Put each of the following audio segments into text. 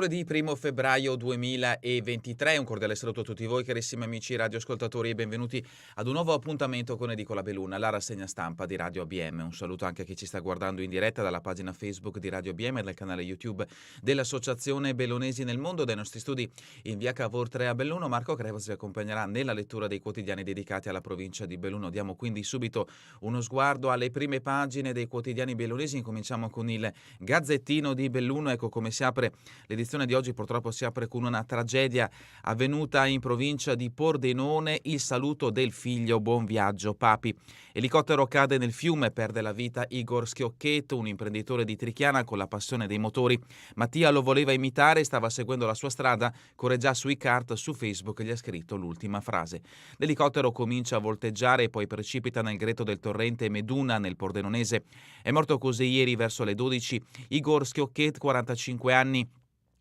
Mercoledì 1 febbraio 2023, un cordiale saluto a tutti voi carissimi amici radioascoltatori e benvenuti ad un nuovo appuntamento con Edicola Beluna, la rassegna stampa di Radio ABM. Un saluto anche a chi ci sta guardando in diretta dalla pagina Facebook di Radio ABM e dal canale YouTube dell'Associazione Bellunesi nel Mondo. Dai nostri studi in via Cavour 3 a Belluno, Marco Crevas vi accompagnerà nella lettura dei quotidiani dedicati alla provincia di Belluno. Diamo quindi subito uno sguardo alle prime pagine dei quotidiani bellunesi. Incominciamo con il Gazzettino di Belluno. Ecco come si apre l'edizione di oggi. Purtroppo si apre con una tragedia avvenuta in provincia di Pordenone, il saluto del figlio, buon viaggio papi. Elicottero cade nel fiume, perde la vita Igor Schiocchetto, un imprenditore di Trichiana con la passione dei motori. Mattia lo voleva imitare, stava seguendo la sua strada, corre già sui kart, su Facebook gli ha scritto l'ultima frase. L'elicottero comincia a volteggiare e poi precipita nel greto del torrente Meduna nel Pordenonese. È morto così ieri verso le 12 Igor Schiocchetto, 45 anni,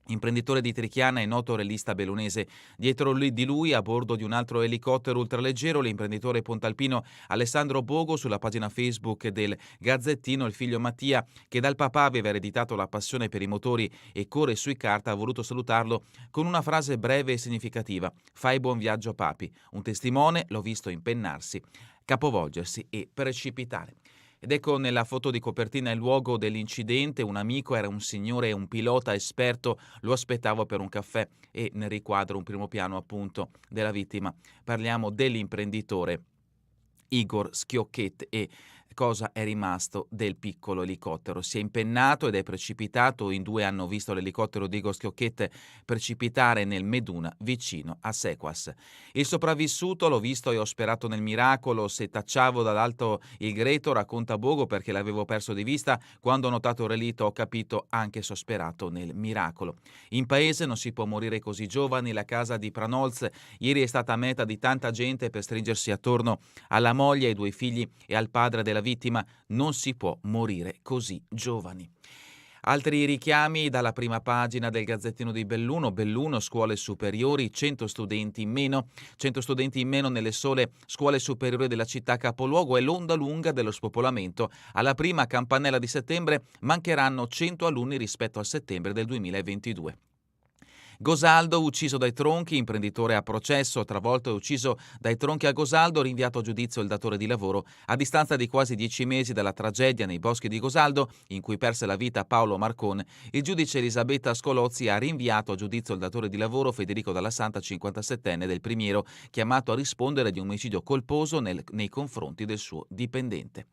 imprenditore di Trichiana e noto relista bellunese. Dietro di lui, a bordo di un altro elicottero ultraleggero, l'imprenditore pontalpino Alessandro Bogo. Sulla pagina Facebook del Gazzettino il figlio Mattia, che dal papà aveva ereditato la passione per i motori e corre sui kart, ha voluto salutarlo con una frase breve e significativa: fai buon viaggio papi. Un testimone l'ho visto impennarsi, capovolgersi e precipitare. Ed ecco nella foto di copertina il luogo dell'incidente. Un amico, era un signore, un pilota esperto, lo aspettavo per un caffè, e nel riquadro un primo piano appunto della vittima. Parliamo dell'imprenditore Igor Schiocchetto e cosa è rimasto del piccolo elicottero. Si è impennato ed è precipitato. In due hanno visto l'elicottero di Igor Schiocchetto precipitare nel Meduna vicino a Sequas. Il sopravvissuto: l'ho visto e ho sperato nel miracolo, se tacciavo dall'alto il greto, racconta Bogo, perché l'avevo perso di vista, quando ho notato il relitto ho capito anche se ho sperato nel miracolo. In paese non si può morire così giovani. La casa di Pranolz ieri è stata meta di tanta gente per stringersi attorno alla moglie, ai due figli e al padre della vittima. Non si può morire così giovani. Altri richiami dalla prima pagina del Gazzettino di Belluno. Belluno, scuole superiori, 100 studenti in meno. 100 studenti in meno nelle sole scuole superiori della città capoluogo. È l'onda lunga dello spopolamento. Alla prima campanella di settembre mancheranno 100 alunni rispetto al settembre del 2022. Gosaldo, ucciso dai tronchi, imprenditore a processo, travolto e ucciso dai tronchi a Gosaldo, rinviato a giudizio il datore di lavoro. A distanza di quasi 10 mesi dalla tragedia nei boschi di Gosaldo, in cui perse la vita Paolo Marcon, il giudice Elisabetta Scolozzi ha rinviato a giudizio il datore di lavoro Federico Dalla Santa, 57enne, del Primiero, chiamato a rispondere di un omicidio colposo nei confronti del suo dipendente.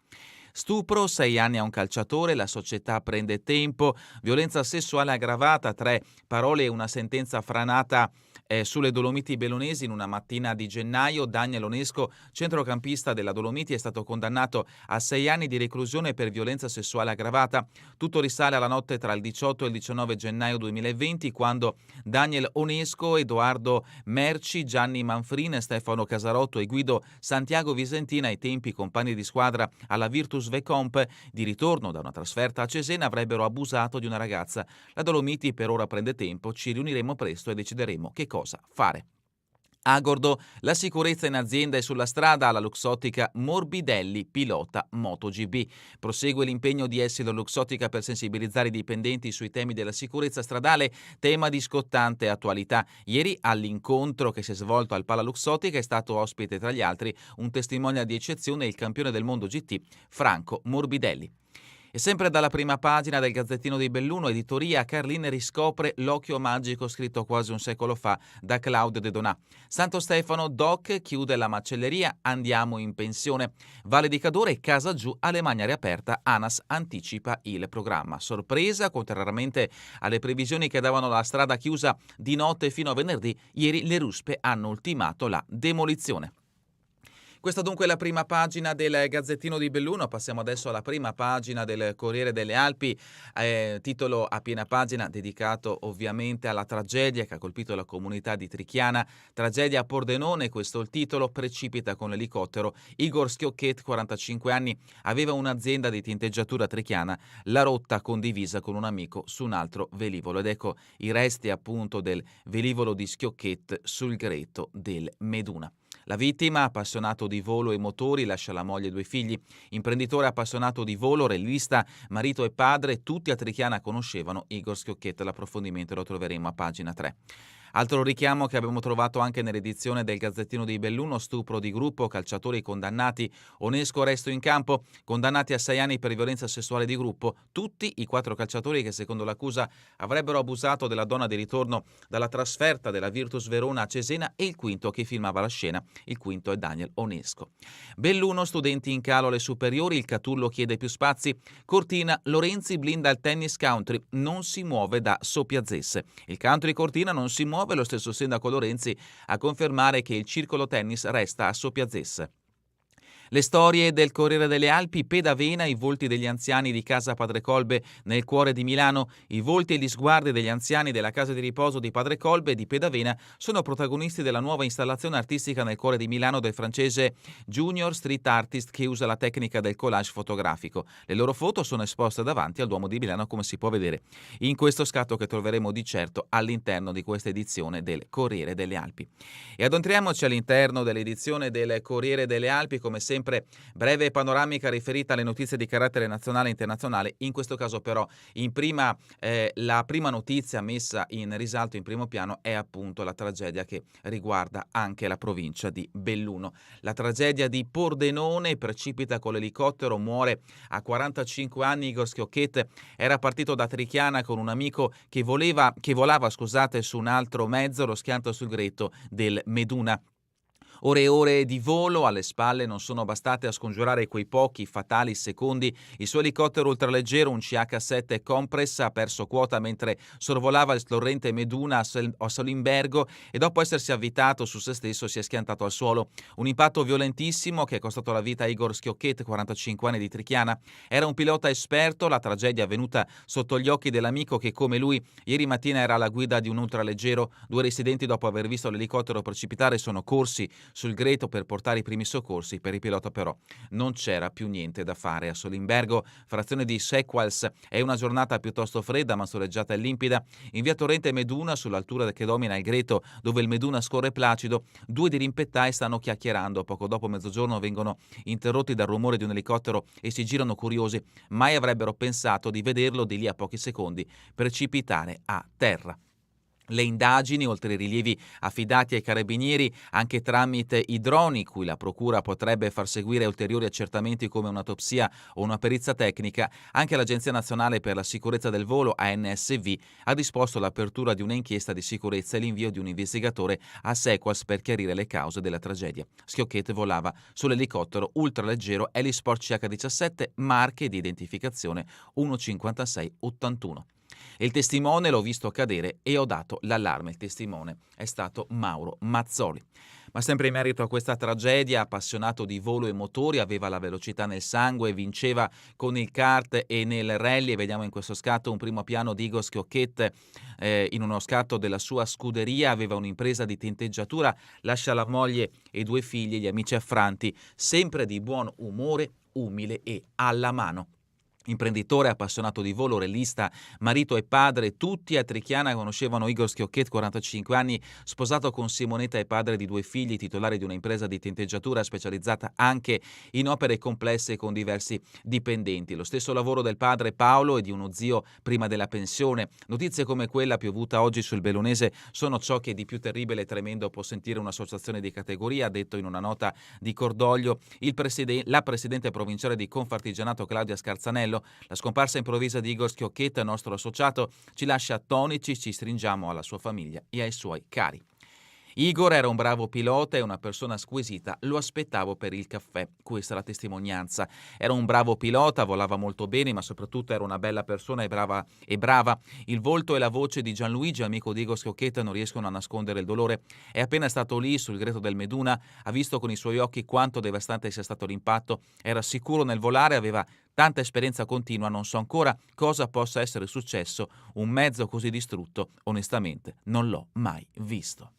Stupro, 6 anni a un calciatore, la società prende tempo. Violenza sessuale aggravata, 3 parole e una sentenza franata sulle Dolomiti bellunesi in una mattina di gennaio. Daniel Onesco, centrocampista della Dolomiti, è stato condannato a 6 anni di reclusione per violenza sessuale aggravata. Tutto risale alla notte tra il 18 e il 19 gennaio 2020, quando Daniel Onesco, Edoardo Merci, Gianni Manfrin, Stefano Casarotto e Guido Santiago Visentina, ai tempi compagni di squadra alla Virtus Vecomp, di ritorno da una trasferta a Cesena, avrebbero abusato di una ragazza. La Dolomiti per ora prende tempo, ci riuniremo presto e decideremo che cosa fare. Agordo, la sicurezza in azienda e sulla strada. Alla Luxottica Morbidelli, pilota MotoGP. Prosegue l'impegno di Essilo Luxottica per sensibilizzare i dipendenti sui temi della sicurezza stradale, tema di scottante attualità. Ieri all'incontro che si è svolto al Pala Luxottica è stato ospite tra gli altri un testimonial di eccezione, il campione del mondo GT Franco Morbidelli. E sempre dalla prima pagina del Gazzettino di Belluno, editoria, Carlin riscopre l'occhio magico, scritto quasi un secolo fa da Claudio De Donà. Santo Stefano, Doc chiude la macelleria, andiamo in pensione. Valle di Cadore, casa giù, Alemagna riaperta, ANAS anticipa il programma. Sorpresa, contrariamente alle previsioni che davano la strada chiusa di notte fino a venerdì, ieri le ruspe hanno ultimato la demolizione. Questa dunque è la prima pagina del Gazzettino di Belluno. Passiamo adesso alla prima pagina del Corriere delle Alpi, titolo a piena pagina dedicato ovviamente alla tragedia che ha colpito la comunità di Trichiana. Tragedia a Pordenone, questo è il titolo. Precipita con l'elicottero Igor Schiocchetto, 45 anni, aveva un'azienda di tinteggiatura a Trichiana, la rotta condivisa con un amico su un altro velivolo. Ed ecco i resti appunto del velivolo di Schiocchetto sul greto del Meduna. La vittima, appassionato di volo e motori, lascia la moglie e 2 figli. Imprenditore appassionato di volo, rallista, marito e padre, tutti a Trichiana conoscevano Igor Schiocchetta. L'approfondimento lo troveremo a pagina 3. Altro richiamo che abbiamo trovato anche nell'edizione del Gazzettino di Belluno: stupro di gruppo, calciatori condannati, Onesco resto in campo, condannati a 6 anni per violenza sessuale di gruppo, tutti i 4 calciatori che secondo l'accusa avrebbero abusato della donna di ritorno dalla trasferta della Virtus Verona a Cesena, e il quinto che filmava la scena. Il quinto è Daniel Onesco. Belluno, studenti in calo alle superiori, il Catullo chiede più spazi. Cortina, Lorenzi blinda il tennis country, non si muove da Sopiazzesse. Il country Cortina non si muove, lo stesso sindaco Lorenzi a confermare che il circolo tennis resta a Sopiazzesse. Le storie del Corriere delle Alpi, Pedavena, i volti degli anziani di Casa Padre Colbe nel cuore di Milano. I volti e gli sguardi degli anziani della casa di riposo di Padre Colbe di Pedavena sono protagonisti della nuova installazione artistica nel cuore di Milano del francese Junior Street Artist, che usa la tecnica del collage fotografico. Le loro foto sono esposte davanti al Duomo di Milano, come si può vedere in questo scatto che troveremo di certo all'interno di questa edizione del Corriere delle Alpi. E addentriamoci all'interno dell'edizione del Corriere delle Alpi, come sempre breve panoramica riferita alle notizie di carattere nazionale e internazionale. In questo caso però la prima notizia messa in risalto in primo piano è appunto la tragedia che riguarda anche la provincia di Belluno. La tragedia di Pordenone: precipita con l'elicottero, muore a 45 anni Igor Schiocchetta. Era partito da Trichiana con un amico che volava su un altro mezzo, lo schianto sul greto del Meduna. Ore e ore di volo alle spalle non sono bastate a scongiurare quei pochi fatali secondi. Il suo elicottero ultraleggero, un CH-7 Compress, ha perso quota mentre sorvolava il torrente Meduna a Solimbergo e dopo essersi avvitato su se stesso si è schiantato al suolo. Un impatto violentissimo che è costato la vita a Igor Schiocchetta, 45 anni, di Trichiana. Era un pilota esperto, la tragedia è avvenuta sotto gli occhi dell'amico che, come lui, ieri mattina era alla guida di un ultraleggero. 2 residenti, dopo aver visto l'elicottero precipitare, sono corsi sul greto per portare i primi soccorsi. Per il pilota però non c'era più niente da fare. A Solimbergo, frazione di Sequals, è una giornata piuttosto fredda ma soleggiata e limpida. In via Torrente Meduna, sull'altura che domina il greto dove il Meduna scorre placido, 2 dirimpettai stanno chiacchierando. Poco dopo mezzogiorno vengono interrotti dal rumore di un elicottero e si girano curiosi. Mai avrebbero pensato di vederlo di lì a pochi secondi precipitare a terra. Le indagini, oltre ai rilievi affidati ai carabinieri, anche tramite i droni, cui la procura potrebbe far seguire ulteriori accertamenti come un'autopsia o una perizia tecnica, anche l'Agenzia Nazionale per la Sicurezza del Volo, ANSV, ha disposto l'apertura di un'inchiesta di sicurezza e l'invio di un investigatore a Sequas per chiarire le cause della tragedia. Schiocchetta volava sull'elicottero ultraleggero Helisport CH-17, marche di identificazione 15681. Il testimone: l'ho visto cadere e ho dato l'allarme. Il testimone è stato Mauro Mazzoli. Ma sempre in merito a questa tragedia, appassionato di volo e motori, aveva la velocità nel sangue, vinceva con il kart e nel rally. E vediamo in questo scatto un primo piano di Igor Schiocchetta in uno scatto della sua scuderia. Aveva un'impresa di tinteggiatura, lascia la moglie e 2 figli, gli amici affranti, sempre di buon umore, umile e alla mano. Imprenditore, appassionato di volo, rallista, marito e padre, tutti a Trichiana conoscevano Igor Schiocchetta, 45 anni, sposato con Simonetta e padre di 2 figli, titolare di una impresa di tinteggiatura specializzata anche in opere complesse con diversi dipendenti. Lo stesso lavoro del padre Paolo e di uno zio prima della pensione. Notizie come quella piovuta oggi sul Bellunese sono ciò che di più terribile e tremendo può sentire un'associazione di categoria, ha detto in una nota di cordoglio la presidente provinciale di Confartigianato Claudia Scarzanello. La scomparsa improvvisa di Igor Schiocchetta, nostro associato, ci lascia attoniti, ci stringiamo alla sua famiglia e ai suoi cari. Igor era un bravo pilota e una persona squisita, lo aspettavo per il caffè. Questa è la testimonianza. Era un bravo pilota, volava molto bene, ma soprattutto era una bella persona e brava. Il volto e la voce di Gianluigi, amico di Igor Schiocchetta, non riescono a nascondere il dolore. È appena stato lì sul greto del Meduna, ha visto con i suoi occhi quanto devastante sia stato l'impatto. Era sicuro nel volare, aveva tanta esperienza continua, non so ancora cosa possa essere successo. Un mezzo così distrutto, onestamente, non l'ho mai visto.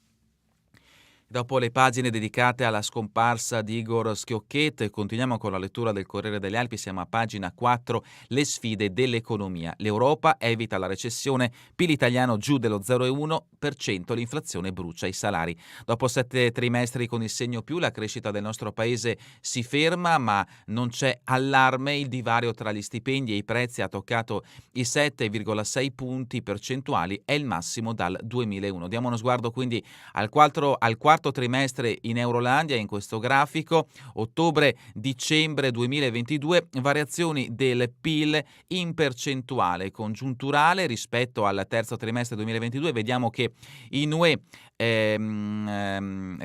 Dopo le pagine dedicate alla scomparsa di Igor Schiocchetti, continuiamo con la lettura del Corriere delle Alpi, siamo a pagina 4, le sfide dell'economia. L'Europa evita la recessione, PIL italiano giù dello 0,1%, l'inflazione brucia i salari. Dopo 7 trimestri con il segno più, la crescita del nostro paese si ferma, ma non c'è allarme, il divario tra gli stipendi e i prezzi ha toccato i 7,6 punti percentuali, è il massimo dal 2001. Diamo uno sguardo quindi al quarto trimestre in Eurolandia, in questo grafico, ottobre-dicembre 2022, variazioni del PIL in percentuale congiunturale rispetto al terzo trimestre 2022. Vediamo che in UE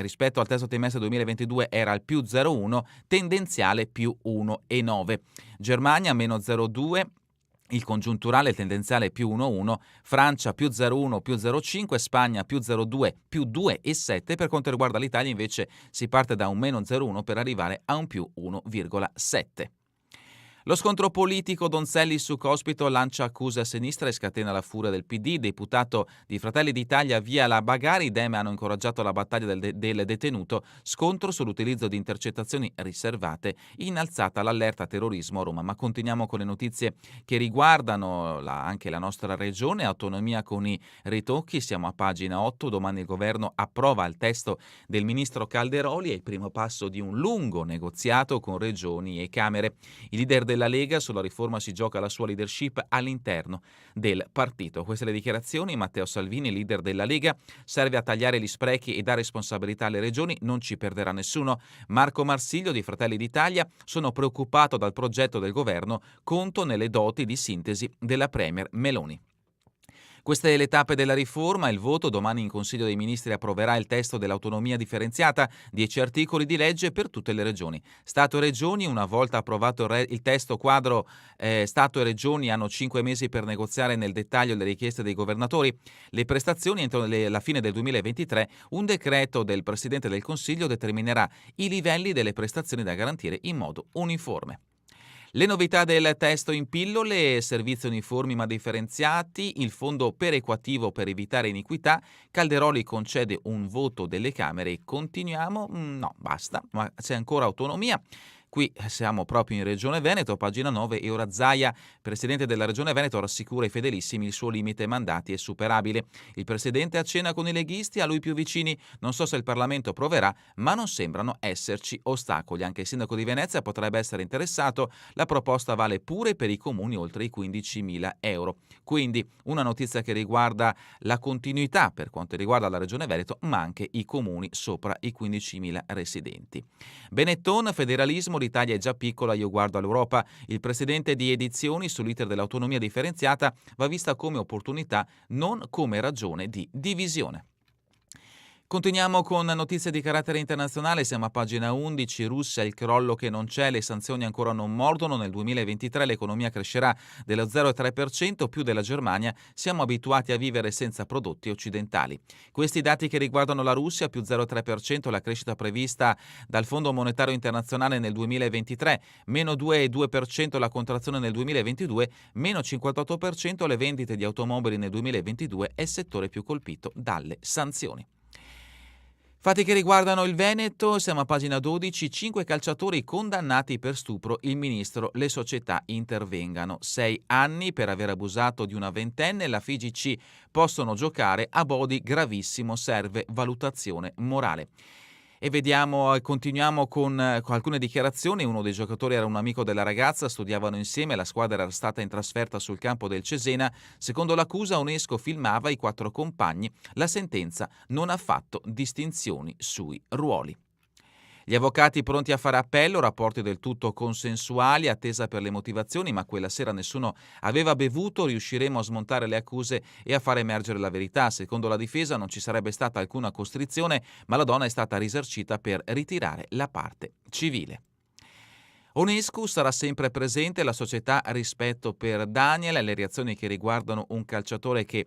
rispetto al terzo trimestre 2022 era al più 0,1, tendenziale più 1,9. Germania meno 0,2, il congiunturale tendenziale più 1,1, Francia più 0,1 più 0,5, Spagna più 0,2 più 2,7. Per quanto riguarda l'Italia invece si parte da un meno 0,1 per arrivare a un più 1,7. Lo scontro politico, Donzelli su Cospito lancia accuse a sinistra e scatena la furia del PD, deputato di Fratelli d'Italia via la bagarre, i Dem hanno incoraggiato la battaglia del detenuto, scontro sull'utilizzo di intercettazioni riservate, innalzata l'allerta terrorismo a Roma. Ma continuiamo con le notizie che riguardano anche la nostra regione, autonomia con i ritocchi, siamo a pagina 8, domani il governo approva il testo del ministro Calderoli, è il primo passo di un lungo negoziato con regioni e camere. I leader della Lega sulla riforma si gioca la sua leadership all'interno del partito. Queste le dichiarazioni. Matteo Salvini, leader della Lega, serve a tagliare gli sprechi e dare responsabilità alle regioni, non ci perderà nessuno. Marco Marsiglio di Fratelli d'Italia, sono preoccupato dal progetto del governo, conto nelle doti di sintesi della premier Meloni. Queste le tappe della riforma, il voto, domani in Consiglio dei Ministri approverà il testo dell'autonomia differenziata, 10 articoli di legge per tutte le regioni. Stato e regioni, una volta approvato il testo quadro, Stato e regioni hanno 5 mesi per negoziare nel dettaglio le richieste dei governatori. Le prestazioni entro la fine del 2023, un decreto del Presidente del Consiglio determinerà i livelli delle prestazioni da garantire in modo uniforme. Le novità del testo in pillole, servizi uniformi ma differenziati, il fondo perequativo per evitare iniquità, Calderoli concede un voto delle Camere e continuiamo? No, basta, ma c'è ancora autonomia. Qui siamo proprio in Regione Veneto, pagina 9, e ora Zaia, presidente della Regione Veneto, rassicura i fedelissimi il suo limite mandati è superabile. Il presidente a cena con i leghisti, a lui più vicini, non so se il Parlamento approverà, ma non sembrano esserci ostacoli. Anche il sindaco di Venezia potrebbe essere interessato, la proposta vale pure per i comuni oltre i 15.000 euro. Quindi una notizia che riguarda la continuità per quanto riguarda la Regione Veneto, ma anche i comuni sopra i 15.000 residenti. Benetton, federalismo, l'Italia è già piccola, io guardo all'Europa. Il presidente di Edizioni sull'iter dell'autonomia differenziata va vista come opportunità, non come ragione di divisione. Continuiamo con notizie di carattere internazionale, siamo a pagina 11, Russia, il crollo che non c'è, le sanzioni ancora non mordono, nel 2023 l'economia crescerà dello 0,3%, più della Germania, siamo abituati a vivere senza prodotti occidentali. Questi dati che riguardano la Russia, più 0,3% la crescita prevista dal Fondo Monetario Internazionale nel 2023, meno 2,2% la contrazione nel 2022, meno 58% le vendite di automobili nel 2022 è il settore più colpito dalle sanzioni. Fatti che riguardano il Veneto, siamo a pagina 12, 5 calciatori condannati per stupro, il ministro, le società intervengano. 6 anni per aver abusato di una ventenne, la FIGC possono giocare a body gravissimo, serve valutazione morale. E continuiamo con alcune dichiarazioni. Uno dei giocatori era un amico della ragazza, studiavano insieme, la squadra era stata in trasferta sul campo del Cesena. Secondo l'accusa, Onesco filmava i 4 compagni. La sentenza non ha fatto distinzioni sui ruoli. Gli avvocati pronti a fare appello, rapporti del tutto consensuali, attesa per le motivazioni, ma quella sera nessuno aveva bevuto, riusciremo a smontare le accuse e a far emergere la verità. Secondo la difesa non ci sarebbe stata alcuna costrizione, ma la donna è stata risarcita per ritirare la parte civile. Onescu sarà sempre presente, la società rispetto per Daniel, le reazioni che riguardano un calciatore che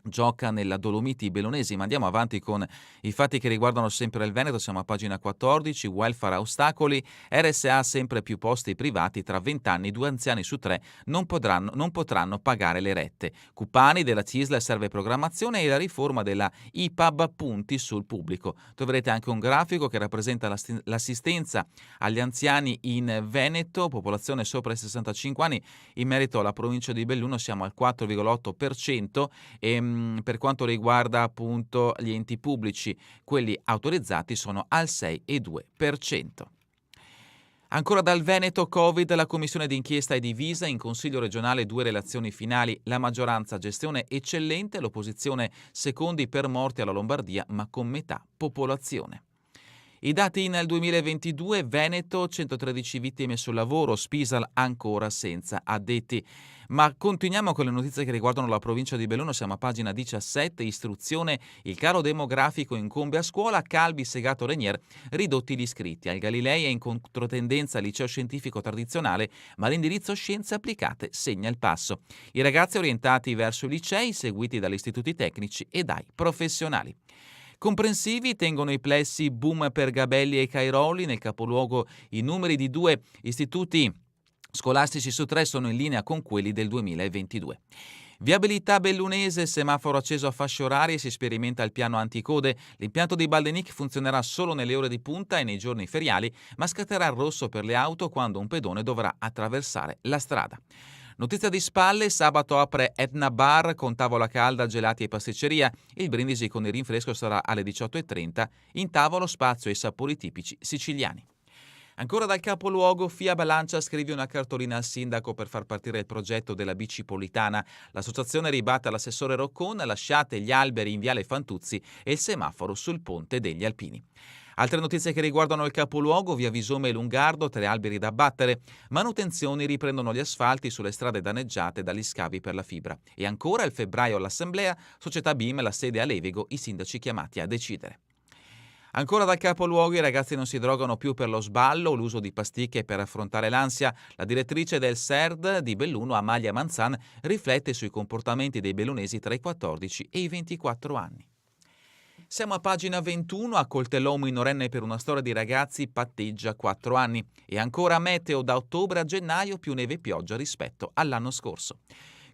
gioca nella Dolomiti Bellunesi. Ma andiamo avanti con i fatti che riguardano sempre il Veneto. Siamo a pagina 14, welfare a ostacoli, RSA sempre più posti privati, tra 20 anni 2 anziani su 3 non potranno pagare le rette. Cupani della CISL serve programmazione e la riforma della IPAB punti sul pubblico. Troverete anche un grafico che rappresenta l'assistenza agli anziani in Veneto, popolazione sopra i 65 anni. In merito alla provincia di Belluno siamo al 4,8% e per quanto riguarda appunto gli enti pubblici, quelli autorizzati sono al 6,2%. Ancora dal Veneto, Covid, la commissione d'inchiesta è divisa, in Consiglio regionale 2 relazioni finali, la maggioranza gestione eccellente, l'opposizione secondi per morti alla Lombardia ma con metà popolazione. I dati nel 2022, Veneto 113 vittime sul lavoro, Spisal ancora senza addetti. Ma continuiamo con le notizie che riguardano la provincia di Belluno, siamo a pagina 17, istruzione, il calo demografico incombe a scuola, Calvi, Segato, Renier, ridotti gli iscritti. Al Galilei è in controtendenza al liceo scientifico tradizionale, ma l'indirizzo scienze applicate segna il passo. I ragazzi orientati verso i licei, seguiti dagli istituti tecnici e dai professionali. Comprensivi tengono i plessi, boom per Gabelli e Cairoli. Nel capoluogo i numeri di 2 istituti scolastici su 3 sono in linea con quelli del 2022. Viabilità bellunese, semaforo acceso a fasce orarie, si sperimenta il piano anticode. L'impianto di Baldenic funzionerà solo nelle ore di punta e nei giorni feriali, ma scatterà il rosso per le auto quando un pedone dovrà attraversare la strada. Notizia di spalle, sabato apre Etna Bar con tavola calda, gelati e pasticceria. Il brindisi con il rinfresco sarà alle 18:30. In tavolo spazio ai sapori tipici siciliani. Ancora dal capoluogo, FIAB lancia scrivi una cartolina al sindaco per far partire il progetto della bicipolitana. L'associazione ribatte all'assessore Roccon, lasciate gli alberi in viale Fantuzzi e il semaforo sul ponte degli Alpini. Altre notizie che riguardano il capoluogo, via Visome e Lungardo, 3 alberi da abbattere. Manutenzioni, riprendono gli asfalti sulle strade danneggiate dagli scavi per la fibra. E ancora il febbraio all'assemblea, società BIM, la sede a Levigo, i sindaci chiamati a decidere. Ancora dal capoluogo, i ragazzi non si drogano più per lo sballo, l'uso di pasticche per affrontare l'ansia. La direttrice del SERD di Belluno, Amalia Manzan, riflette sui comportamenti dei bellunesi tra i 14 e i 24 anni. Siamo a pagina 21, accoltellò un minorenne per una storia di ragazzi, patteggia 4 anni. E ancora meteo da ottobre a gennaio, più neve e pioggia rispetto all'anno scorso.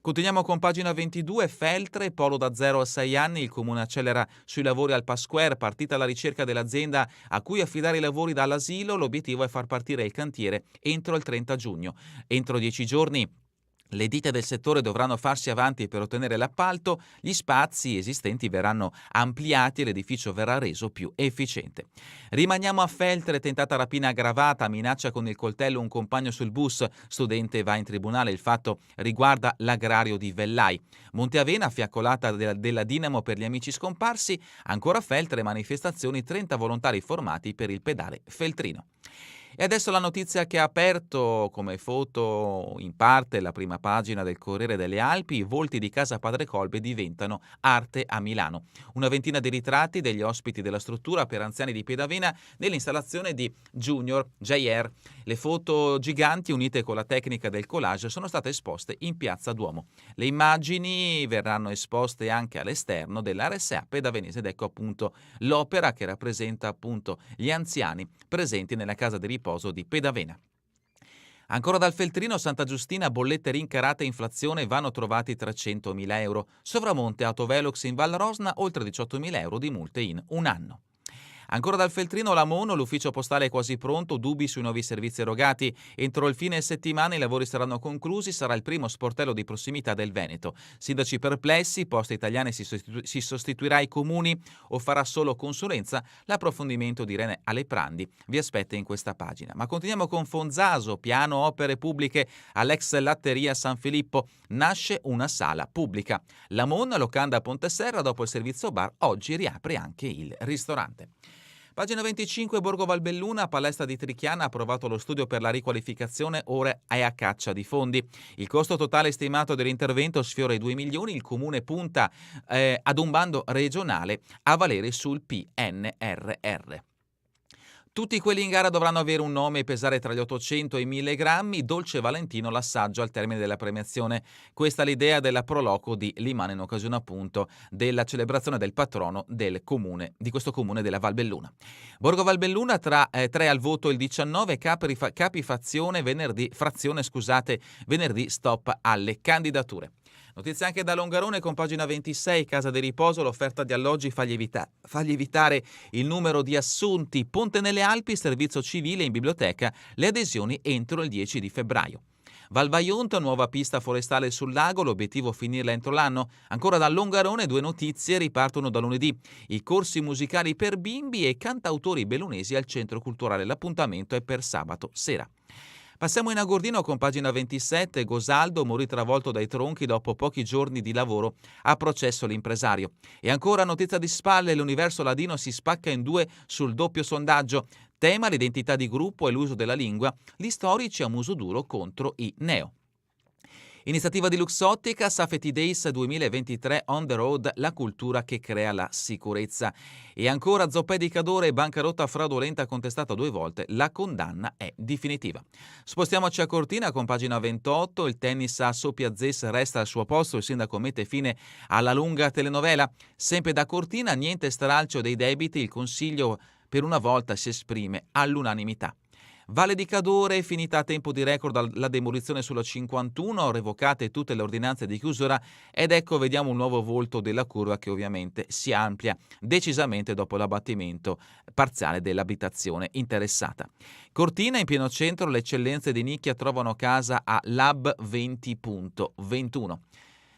Continuiamo con pagina 22, Feltre, polo da 0 a 6 anni, il comune accelera sui lavori al Pasquare, partita la ricerca dell'azienda a cui affidare i lavori dall'asilo, l'obiettivo è far partire il cantiere entro il 30 giugno. Entro 10 giorni le ditte del settore dovranno farsi avanti per ottenere l'appalto, gli spazi esistenti verranno ampliati e l'edificio verrà reso più efficiente. Rimaniamo a Feltre, tentata rapina aggravata, minaccia con il coltello un compagno sul bus, studente va in tribunale, il fatto riguarda l'agrario di Vellai. Monteavena, fiaccolata della Dinamo per gli amici scomparsi, ancora a Feltre manifestazioni, 30 volontari formati per il pedale feltrino. E adesso la notizia che ha aperto come foto in parte la prima pagina del Corriere delle Alpi, i volti di Casa Padre Colbe diventano arte a Milano. Una ventina di ritratti degli ospiti della struttura per anziani di Pedavena nell'installazione di Junior JR. Le foto giganti unite con la tecnica del collage sono state esposte in Piazza Duomo. Le immagini verranno esposte anche all'esterno dell'RSA pedavenese ed ecco appunto l'opera che rappresenta appunto gli anziani presenti nella casa di riposo di Pedavena. Ancora dal Feltrino, Santa Giustina, bollette rincarate e inflazione, vanno trovati 300.000 euro. Sovramonte Autovelox in Val Rosna, oltre 18.000 euro di multe in un anno. Ancora dal Feltrino, Lamono, l'ufficio postale è quasi pronto, dubbi sui nuovi servizi erogati. Entro il fine settimana i lavori saranno conclusi, sarà il primo sportello di prossimità del Veneto. Sindaci perplessi, Poste Italiane si sostituirà ai comuni o farà solo consulenza? L'approfondimento di Irene Aleprandi vi aspetta in questa pagina. Ma continuiamo con Fonzaso, piano opere pubbliche all'ex latteria San Filippo. Nasce una sala pubblica. Lamon, locanda a Ponteserra, dopo il servizio bar, oggi riapre anche il ristorante. Pagina 25, Borgo Valbelluna, palestra di Trichiana, ha approvato lo studio per la riqualificazione, ora è a caccia di fondi. Il costo totale stimato dell'intervento sfiora i 2 milioni, il comune punta ad un bando regionale a valere sul PNRR. Tutti quelli in gara dovranno avere un nome e pesare tra gli 800 e i 1000 grammi. Dolce Valentino l'assaggio al termine della premiazione. Questa è l'idea della Proloco di Limana in occasione appunto della celebrazione del patrono del comune, di questo comune della Valbelluna. Borgo Valbelluna tra 3 al voto il 19, capifazione venerdì, venerdì stop alle candidature. Notizie anche da Longarone con pagina 26, Casa di Riposo, l'offerta di alloggi fa lievitare il numero di assunti. Ponte nelle Alpi, servizio civile in biblioteca, le adesioni entro il 10 di febbraio. Val Vajont, nuova pista forestale sul lago, l'obiettivo finirla entro l'anno. Ancora da Longarone 2 notizie ripartono da lunedì. I corsi musicali per bimbi e cantautori bellunesi al Centro Culturale. L'appuntamento è per sabato sera. Passiamo in Agordino con pagina 27, Gosaldo morì travolto dai tronchi dopo pochi giorni di lavoro, a processo l'impresario. E ancora notizia di spalle, l'universo ladino si spacca in 2 sul doppio sondaggio. Tema l'identità di gruppo e l'uso della lingua, gli storici a muso duro contro i neo. Iniziativa di Luxottica, Safety Days 2023 on the road, la cultura che crea la sicurezza. E ancora Zoppè Cadore, bancarotta fraudolenta contestata 2 volte, la condanna è definitiva. Spostiamoci a Cortina con pagina 28, il tennis a Sopiazzes resta al suo posto, il sindaco mette fine alla lunga telenovela. Sempre da Cortina, niente stralcio dei debiti, il consiglio per una volta si esprime all'unanimità. Valle di Cadore, finita a tempo di record la demolizione sulla 51, revocate tutte le ordinanze di chiusura ed ecco vediamo un nuovo volto della curva che ovviamente si amplia decisamente dopo l'abbattimento parziale dell'abitazione interessata. Cortina, in pieno centro, le eccellenze di nicchia trovano casa a Lab 20.21.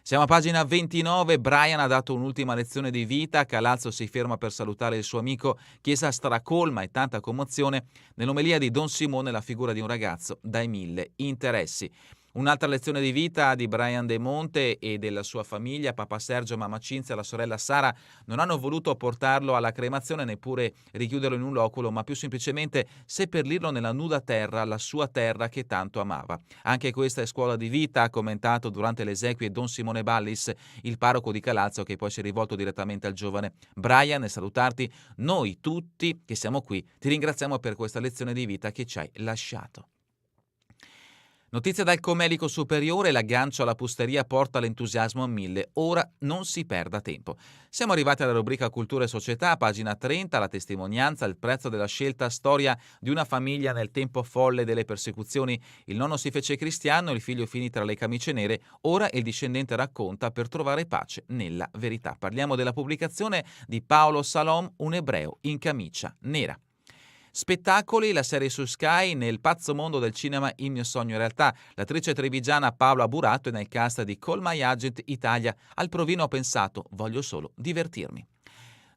Siamo a pagina 29, Brian ha dato un'ultima lezione di vita, Calazzo si ferma per salutare il suo amico, chiesa stracolma e tanta commozione, nell'omelia di Don Simone la figura di un ragazzo dai 1000 interessi. Un'altra lezione di vita di Brian De Monte e della sua famiglia, papà Sergio, mamma Cinzia e la sorella Sara non hanno voluto portarlo alla cremazione, neppure richiuderlo in un loculo, ma più semplicemente seppellirlo nella nuda terra, la sua terra che tanto amava. Anche questa è scuola di vita, ha commentato durante le esequie Don Simone Ballis, il parroco di Calazzo, che poi si è rivolto direttamente al giovane. Brian, nel salutarti, noi tutti che siamo qui ti ringraziamo per questa lezione di vita che ci hai lasciato. Notizia dal Comelico Superiore, l'aggancio alla Pusteria porta l'entusiasmo a 1000, ora non si perda tempo. Siamo arrivati alla rubrica Cultura e Società, pagina 30, la testimonianza, il prezzo della scelta, storia di una famiglia nel tempo folle delle persecuzioni. Il nonno si fece cristiano, il figlio finì tra le camicie nere, ora il discendente racconta per trovare pace nella verità. Parliamo della pubblicazione di Paolo Salom, un ebreo in camicia nera. Spettacoli, la serie su Sky, nel pazzo mondo del cinema Il mio sogno in realtà. L'attrice trevigiana Paola Burato è nel cast di Call My Agent Italia. Al provino ho pensato, voglio solo divertirmi.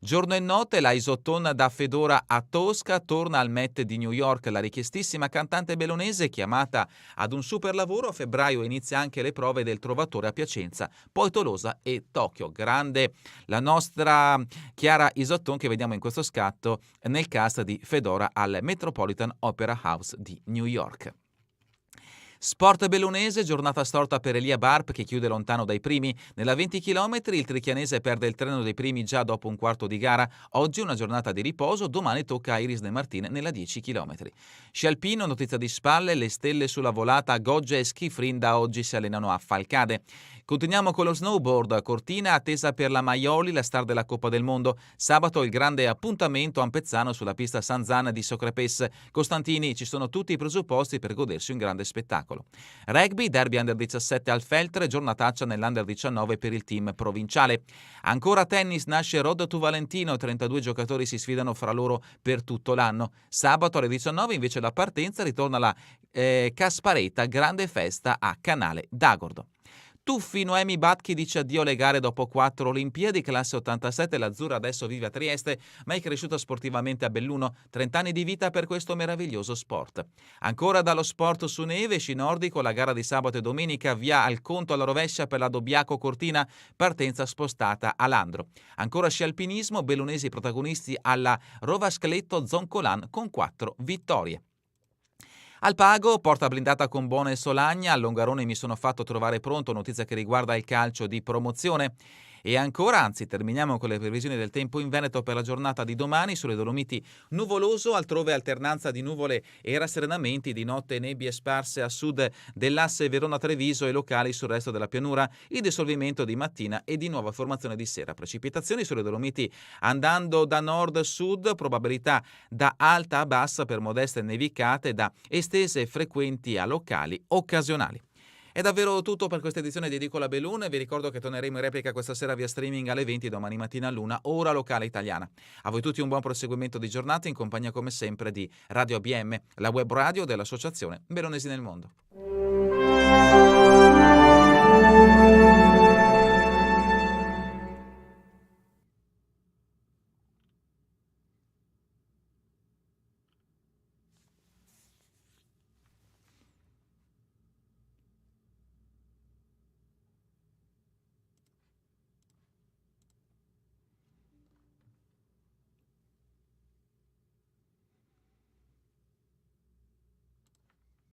Giorno e notte, la Isoton da Fedora a Tosca torna al Met di New York. La richiestissima cantante bellunese, chiamata ad un super lavoro, a febbraio inizia anche le prove del Trovatore a Piacenza, poi Tolosa e Tokyo. Grande la nostra Chiara Isoton che vediamo in questo scatto nel cast di Fedora al Metropolitan Opera House di New York. Sport bellunese, giornata storta per Elia Barp che chiude lontano dai primi. Nella 20 km il trichianese perde il treno dei primi già dopo un quarto di gara. Oggi una giornata di riposo, domani tocca a Iris De Martin nella 10 km. Sci alpino, notizia di spalle, le stelle sulla volata, Goggia e Schifrin da oggi si allenano a Falcade. Continuiamo con lo snowboard, Cortina attesa per la Maioli, la star della Coppa del Mondo. Sabato il grande appuntamento a Ampezzano sulla pista San Zan di Socrepes. Costantini, ci sono tutti i presupposti per godersi un grande spettacolo. Rugby, derby under 17 al Feltre, giornataccia nell'under 19 per il team provinciale. Ancora tennis, nasce Road to Valentino, 32 giocatori si sfidano fra loro per tutto l'anno. Sabato alle 19 invece la partenza ritorna la Caspareta, grande festa a Canale d'Agordo. Tuffi, Noemi Batchi dice addio alle gare dopo 4 Olimpiadi, classe 87, l'azzurra adesso vive a Trieste, ma è cresciuta sportivamente a Belluno, 30 anni di vita per questo meraviglioso sport. Ancora dallo sport su neve, sci nordico, la gara di sabato e domenica, via al conto alla rovescia per la Dobbiaco Cortina, partenza spostata a Landro. Ancora sci alpinismo, bellunesi protagonisti alla Rovascletto Zoncolan con 4 vittorie. Al Pago, porta blindata con Bona e Solagna, a Longarone mi sono fatto trovare pronto, notizia che riguarda il calcio di promozione. E ancora, anzi, terminiamo con le previsioni del tempo in Veneto per la giornata di domani. Sulle Dolomiti nuvoloso, altrove alternanza di nuvole e rasserenamenti, di notte nebbie sparse a sud dell'asse Verona-Treviso e locali sul resto della pianura, il dissolvimento di mattina e di nuova formazione di sera. Precipitazioni sulle Dolomiti andando da nord-sud, probabilità da alta a bassa per modeste nevicate, da estese e frequenti a locali occasionali. È davvero tutto per questa edizione di Edicola Beluna. Vi ricordo che torneremo in replica questa sera via streaming alle 20, domani mattina all'1, ora locale italiana. A voi tutti un buon proseguimento di giornata in compagnia come sempre di Radio ABM, la web radio dell'Associazione Veronesi nel Mondo.